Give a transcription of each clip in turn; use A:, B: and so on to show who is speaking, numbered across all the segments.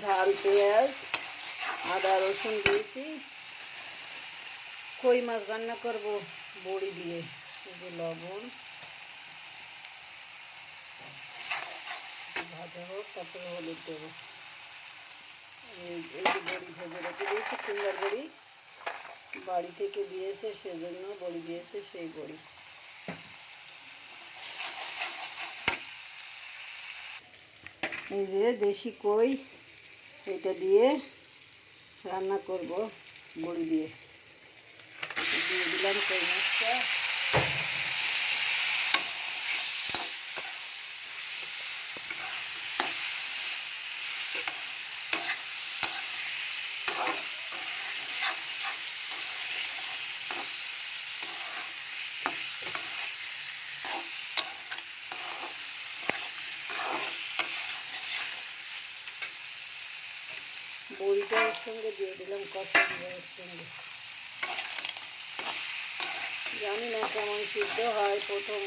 A: ঝাল পেঁয়াজ আদা রসুন দিয়েছি। কই মাছ রান্না করব বড়ি দিয়ে। এই যে লবণ ভাজা হোক, তারপরে হলুদ দেবো। এই যে বড়ি ভেজে রেখে দিয়েছি, ফিঙ্গার বড়ি বাড়ি থেকে দিয়েছে, সেজন্য বড়ি দিয়েছে, সেই বড়ি। এই যে দেশি কই, এটা দিয়ে রান্না করব বড়ি দিয়ে। দিয়ে দিলাম কই মাছটা। বড়িটা এর সঙ্গে দিয়ে দিলাম, কষা দিয়ে এর সঙ্গে। জানি না কেমন সিদ্ধ হয়, প্রথম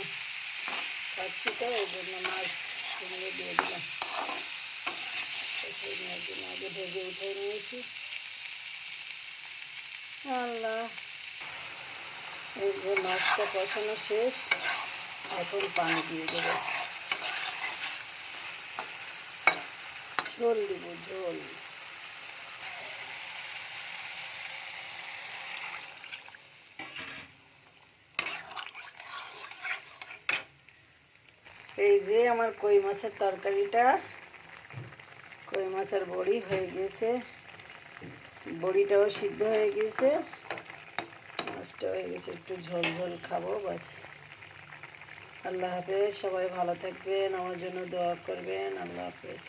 A: খাচ্ছি তো, ওই জন্য মাছ সঙ্গে দিয়ে দিলাম। আগে ভেজে উঠে নিয়েছি। আল্লাহ, এই যে মাছটা কষানো শেষ, এখন পানি দিয়ে দেবো, ঝোল দিব, ঝোল। এই যে আমার কই মাছের তরকারিটা, কই মাছের বড়ি হয়ে গেছে, বড়িটাও সিদ্ধ হয়ে গেছে, মাছটা হয়ে গেছে, একটু ঝোল ঝোল খাবো বাস। আল্লাহ হাফেজ, সবাই ভালো থাকবেন, আমার জন্য দোয়া করবেন। আল্লাহ হাফেজ।